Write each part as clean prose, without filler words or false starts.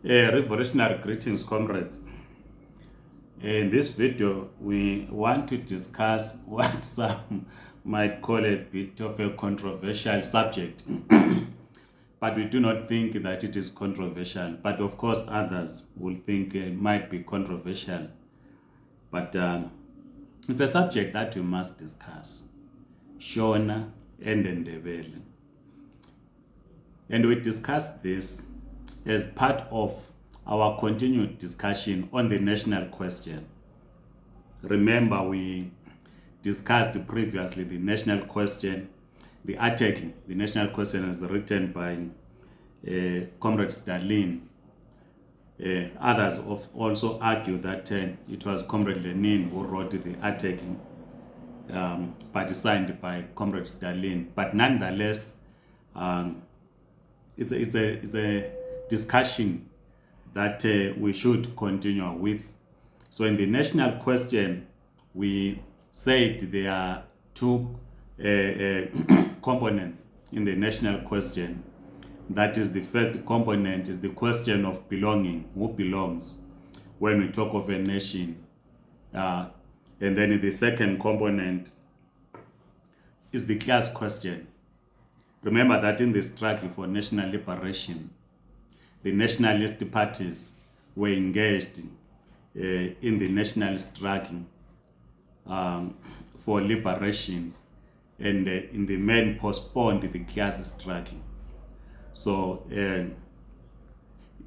Revolutionary greetings, comrades. In this video, we want to discuss what some might call a bit of a controversial subject, but we do not think that it is controversial. But of course, others will think it might be controversial. But it's a subject that we must discuss. Shona and Ndebele. And we discussed this as part of our continued discussion on the national question. Remember, we discussed previously the national question, the article, the national question is written by Comrade Stalin. Others also argue that it was Comrade Lenin who wrote the article, but signed by Comrade Stalin. But nonetheless, it's a discussion that we should continue with. So in the national question, we said there are two components in the national question. That is, the first component is the question of belonging, who belongs, when we talk of a nation. And then the second component is the class question. Remember that in the struggle for national liberation, the nationalist parties were engaged in the national struggle for liberation, and in the main postponed the class struggle. So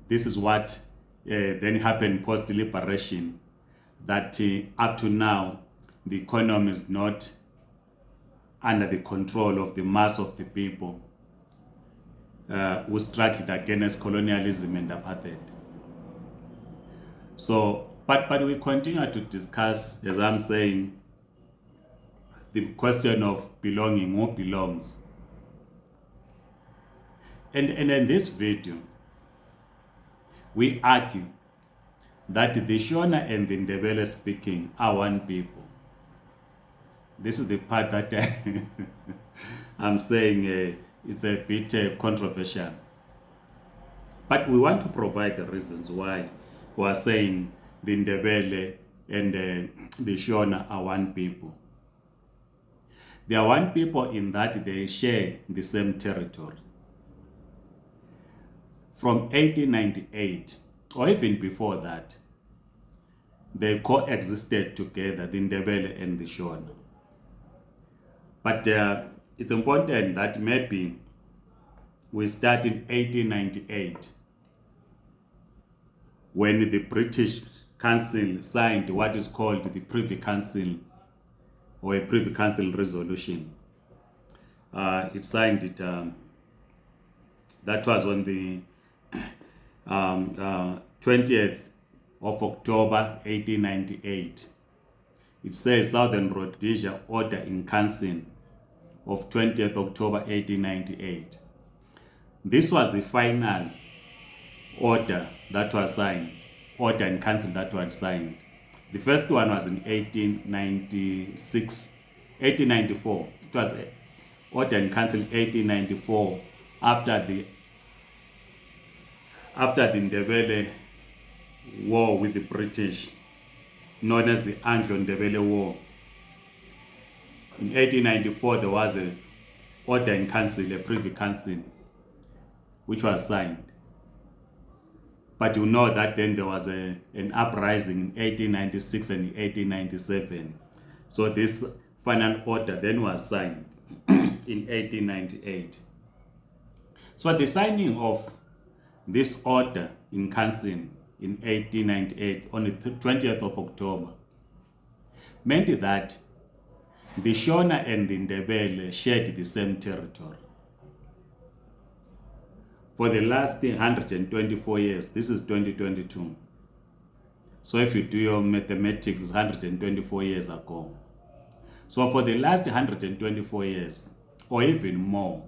this is what then happened post-liberation, that up to now, the economy is not under the control of the mass of the people who struggled against colonialism and apartheid. So, but we continue to discuss, as I'm saying, the question of belonging, who belongs. And in this video, we argue that the Shona and the Ndebele speaking are one people. This is the part that I'm saying it's a bit controversial. But we want to provide the reasons why we are saying the Ndebele and the Shona are one people. They are one people in that they share the same territory. From 1898, or even before that, they coexisted together, the Ndebele and the Shona. But it's important that maybe we start in 1898, when the British Council signed what is called the Privy Council, or a Privy Council resolution. It signed it, that was on the 20th of October 1898. It says Southern Rhodesia Order in Council of 20th October 1898. This was the final order that was signed, order in council that was signed. The first one was in 1894. It was order in council 1894 after the Ndebele war with the British, known as the Anglo-Ndebele War. In 1894, there was an order in council, a Privy Council, which was signed. But you know that then there was an uprising in 1896 and 1897. So this final order then was signed in 1898. So the signing of this order in council in 1898 on the 20th of October meant that the Shona and the Ndebele shared the same territory. For the last 124 years, this is 2022. So if you do your mathematics, it's 124 years ago. So for the last 124 years, or even more,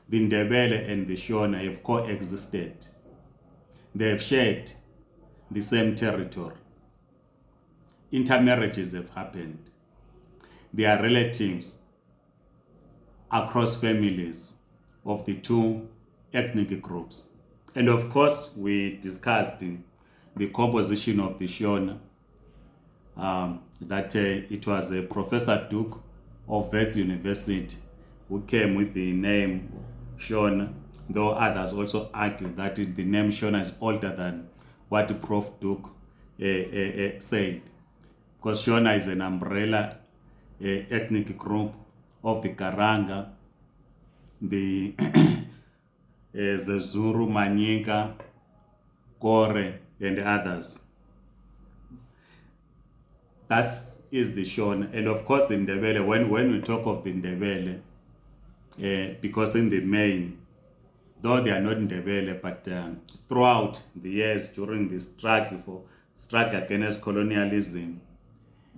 the Ndebele and the Shona have coexisted. They have shared the same territory. Intermarriages have happened. They are relatives across families of the two ethnic groups. And of course, we discussed the composition of the Shona, that it was a Professor Duke of Wits University who came with the name Shona, though others also argue that the name Shona is older than what Prof. Duke said, because Shona is an umbrella ethnic group of the Karanga, the Zezuru, Manyika, Kore, and others. That is the Shona. And of course, the Ndebele, when we talk of the Ndebele, because in the main, though they are not Ndebele, but throughout the years during the struggle against colonialism,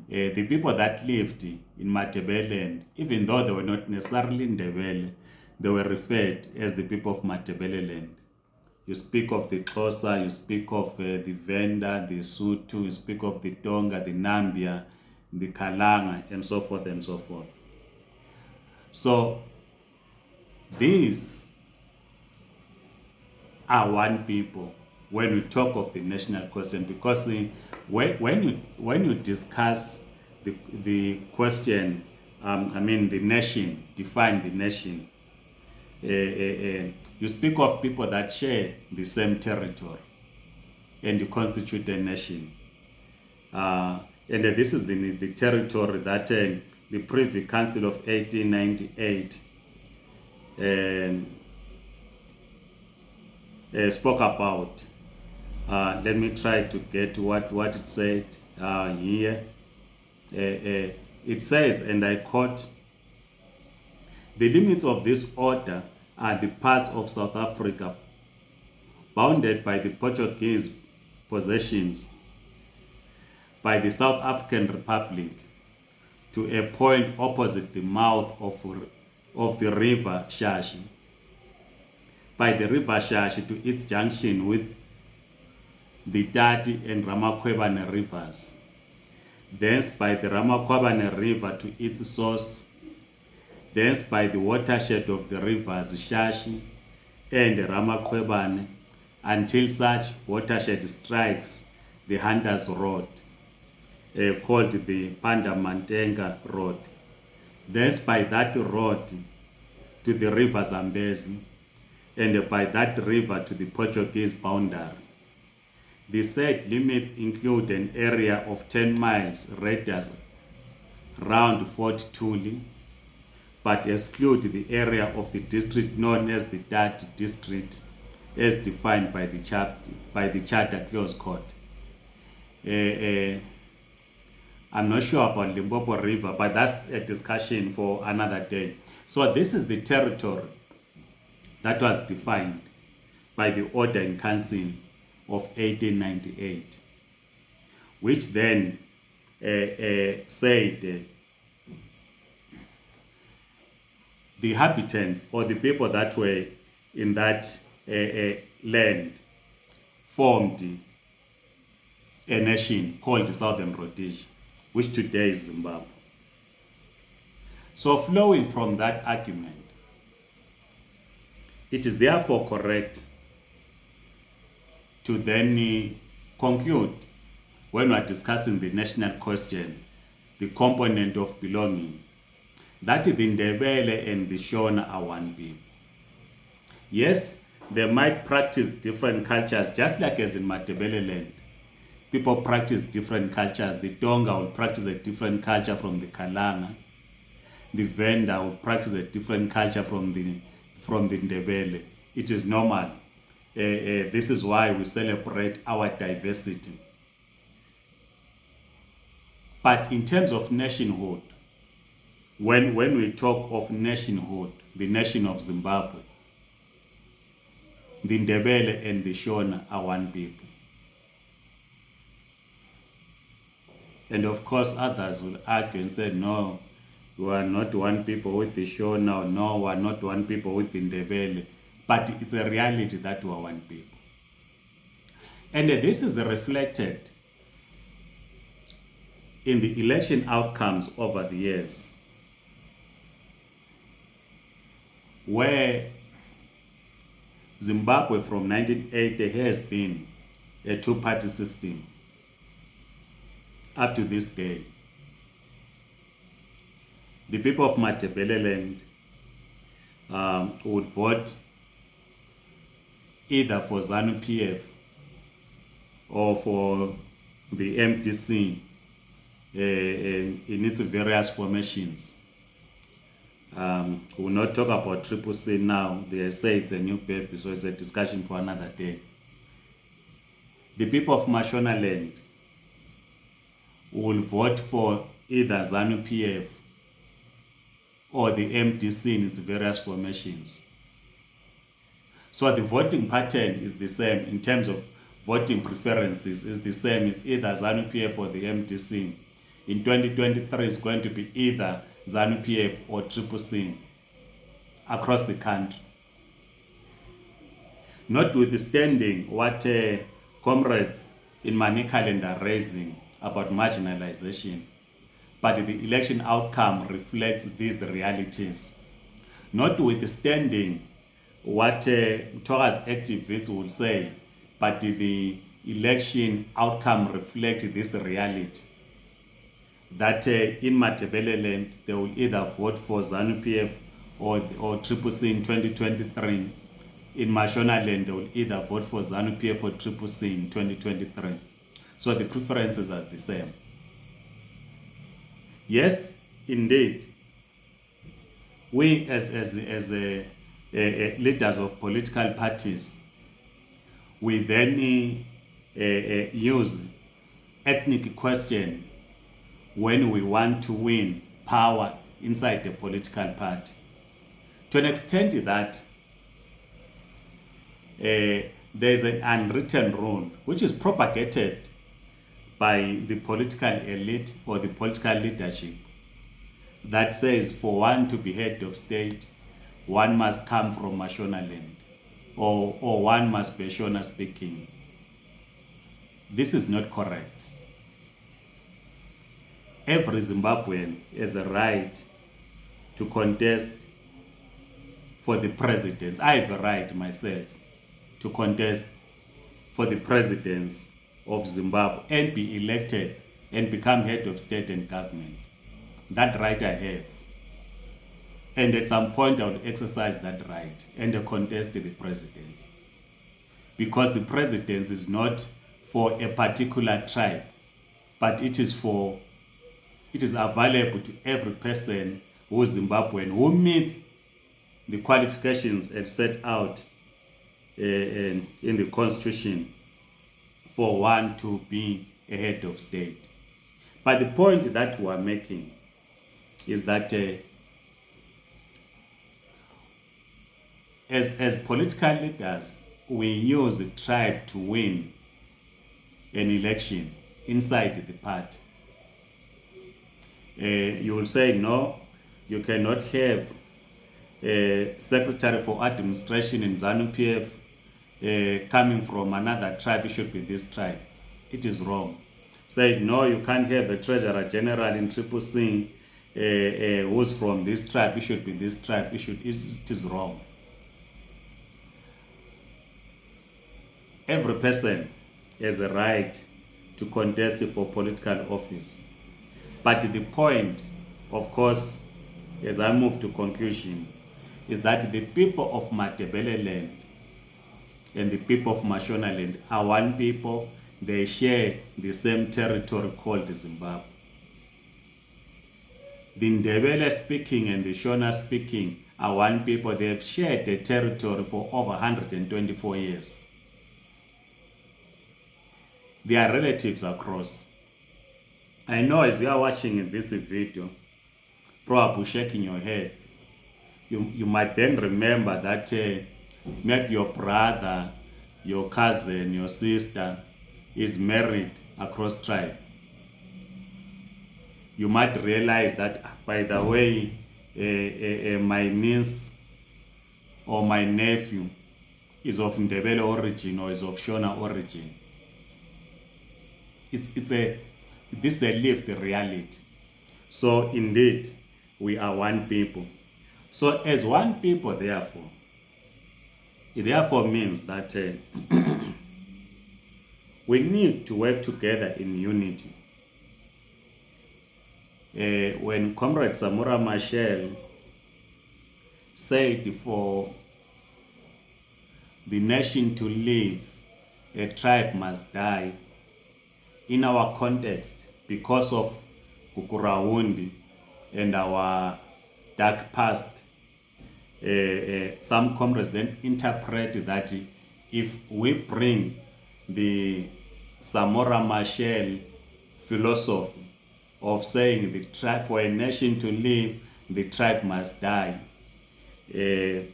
the people that lived in Matabeleland, even though they were not necessarily Ndebele, they were referred as the people of Matabeleland. You speak of the Xhosa, you speak of the Venda, the Sotho, you speak of the Tonga, the Nambia, the Kalanga, and so forth and so forth. So these are one people when we talk of the national question, because when you discuss the question, the nation, define the nation, you speak of people that share the same territory and you constitute a nation. And this is the territory that the Privy Council of 1898 spoke about. Let me try to get what it said here. It says, and I quote, "The limits of this order are the parts of South Africa bounded by the Portuguese possessions, by the South African Republic, to a point opposite the mouth of the river Shashi, by the river Shashi to its junction with the Tati and Ramakwebane rivers, thence by the Ramakwebane river to its source, thence by the watershed of the rivers Shashi and Ramakwebane, until such watershed strikes the Hunters Road, called the Pandamantenga Road, thence by that road to the river Zambezi, and by that river to the Portuguese boundary. The said limits include an area of 10 miles radius round Fort Tuli, but exclude the area of the district known as the Tati district as defined by the Charter Clause Court." I'm not sure about Limpopo River, but that's a discussion for another day. So this is the territory that was defined by the Order in Council of 1898, which then said the inhabitants or the people that were in that land formed a nation called the Southern Rhodesia, which today is Zimbabwe. So flowing from that argument, it is therefore correct to then conclude, when we are discussing the national question, the component of belonging, that the Ndebele and the Shona are one people. Yes, they might practice different cultures, just like as in Matabeleland. People practice different cultures. The Tonga will practice a different culture from the Kalanga. The Venda will practice a different culture from the Ndebele. It is normal. This is why we celebrate our diversity. But in terms of nationhood, when we talk of nationhood, the nation of Zimbabwe, the Ndebele and the Shona are one people. And of course, others will argue and say, no, we are not one people with the Shona, or no, we are not one people with the Ndebele. But it's a reality that we are one people. And this is reflected in the election outcomes over the years, where Zimbabwe from 1980 has been a two-party system up to this day. The people of Ndebele land would vote either for ZANU-PF or for the MDC in its various formations. We will not talk about Triple C now. They say it's a new baby, so it's a discussion for another day. The people of Shona land will vote for either ZANU-PF or the MDC in its various formations. So the voting pattern is the same in terms of voting preferences, is the same. It's either ZANU-PF or the MDC. In 2023, it's going to be either ZANU-PF or Triple C across the country. Notwithstanding what comrades in Manicaland are raising about marginalization, but the election outcome reflects these realities. Notwithstanding what Tora's activists will say, but the election outcome reflects this reality. That in Ndebele land, they will either vote for ZANU-PF or Triple C in 2023. In Shona land, they will either vote for ZANU-PF or Triple C in 2023. So the preferences are the same. Yes, indeed, we as leaders of political parties, we then use ethnic question when we want to win power inside the political party. To an extent that there's an unwritten rule which is propagated by the political elite or the political leadership that says for one to be head of state, one must come from Shona land or one must be Shona speaking. This is not correct. Every Zimbabwean has a right to contest for the presidents. I have a right myself to contest for the presidents of Zimbabwe and be elected and become head of state and government. That right I have. And at some point I will exercise that right and contest the presidents. Because the presidents is not for a particular tribe, but it is available to every person who is Zimbabwean who meets the qualifications and set out in the constitution for one to be a head of state. But the point that we are making is that as political leaders, we use the tribe to win an election inside the party. You will say, no, you cannot have a secretary for administration in ZANU-PF coming from another tribe. It should be this tribe. It is wrong. Say, no, you can't have a treasurer general in Triple C who's from this tribe. It should be this tribe. It is wrong. Every person has a right to contest for political office. But the point, of course, as I move to conclusion, is that the people of Ndebele land and the people of Shona land are one people. They share the same territory called Zimbabwe. The Ndebele speaking and the Shona speaking are one people. They have shared the territory for over 124 years. They are relatives across. I know as you are watching this video, probably shaking your head, you might then remember that maybe your brother, your cousin, your sister is married across tribe. You might realize that, by the way, my niece or my nephew is of Ndebele origin or is of Shona origin. This is a lived reality. So indeed, we are one people. So as one people, therefore, It therefore means that we need to work together in unity. When Comrade Samora Machel said for the nation to live, a tribe must die, in our context, because of Kukurawundi and our dark past, some comrades then interpret that if we bring the Samora Machel philosophy of saying the tribe, for a nation to live, the tribe must die, we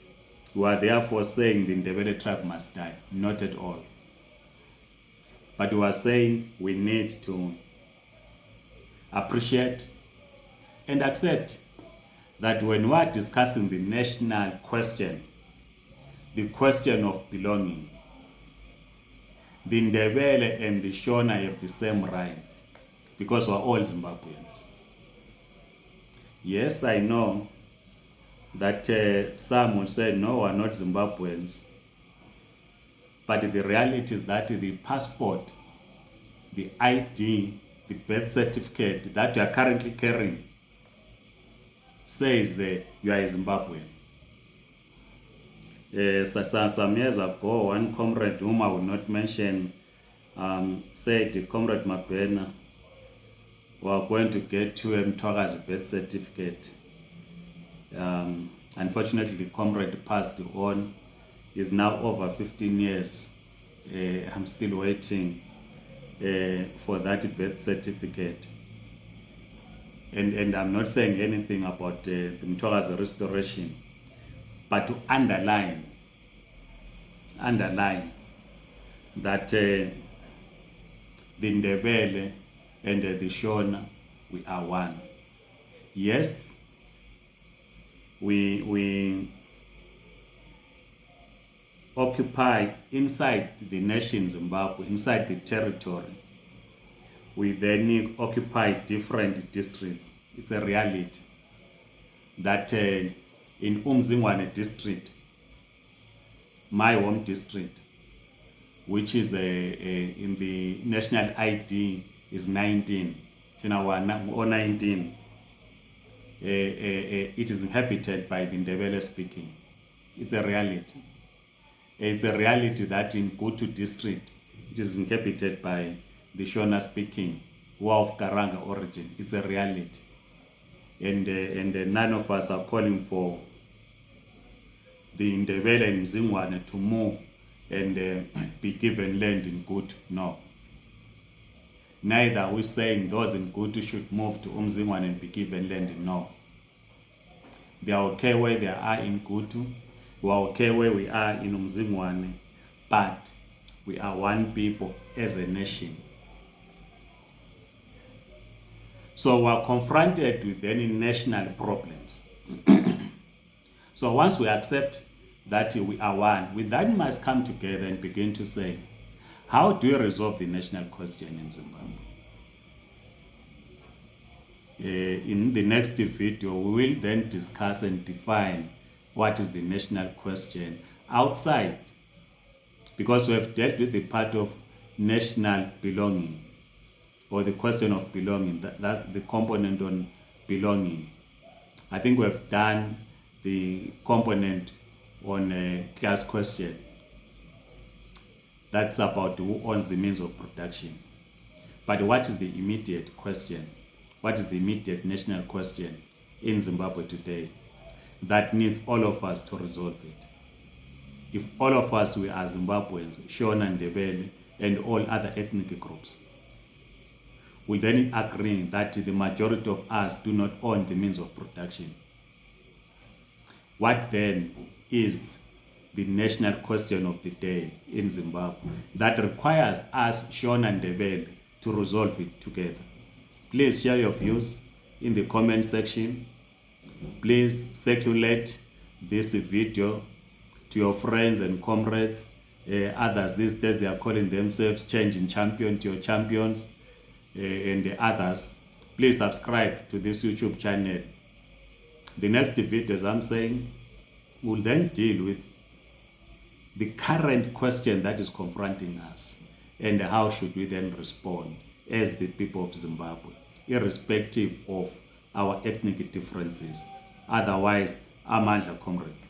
are therefore saying the Ndebele tribe must die. Not at all. But we are saying we need to appreciate and accept that when we are discussing the national question, the question of belonging, the Ndebele and the Shona have the same rights because we are all Zimbabweans. Yes, I know that some will say, no, we are not Zimbabweans. But the reality is that the passport, the ID, the birth certificate that you are currently carrying says you are a Zimbabwean. Some years ago, one comrade whom I will not mention said, Comrade Mabena, we are going to get to Mtwaga's birth certificate. Unfortunately, the comrade passed on. Is now over 15 years. I'm still waiting for that birth certificate. And I'm not saying anything about the Mtwaga's restoration, but to underline that the Ndebele and the Shona, we are one. Yes, we occupy inside the nation Zimbabwe, inside the territory. We then occupy different districts. It's a reality that in Umzingwane district, my home district, which is in the national ID is 19, 19. It is inhabited by the Ndebele speaking. It's a reality. It's a reality that in Gutu district, it is inhabited by the Shona speaking, who are of Karanga origin. It's a reality. And none of us are calling for the Ndebele and Mzingwane to move and be given land in Gutu. No. Neither are we saying those in Gutu should move to Umzingwane and be given land. No. They are okay where they are in Gutu. We are okay where we are in Umzingwane, but we are one people as a nation. So we are confronted with any national problems. So once we accept that we are one, we then must come together and begin to say, how do we resolve the national question in Zimbabwe? In the next video, we will then discuss and define what is the national question outside, because we have dealt with the part of national belonging, or the question of belonging. That's the component on belonging. I think we have done the component on a class question. That's about who owns the means of production. But what is the immediate question? What is the immediate national question in Zimbabwe today that needs all of us to resolve it? If all of us, we are Zimbabweans, Shona and Ndebele, and all other ethnic groups, will then agree that the majority of us do not own the means of production, what then is the national question of the day in Zimbabwe that requires us, Shona and Ndebele, to resolve it together? Please share your views in the comment section. Please circulate this video to your friends and comrades. Others these days, they are calling themselves changing champion to your champions, and the others. Please subscribe to this YouTube channel. The next video, as I'm saying, will then deal with the current question that is confronting us, and how should we then respond as the people of Zimbabwe, irrespective of our ethnic differences. Otherwise, amandla, comrades.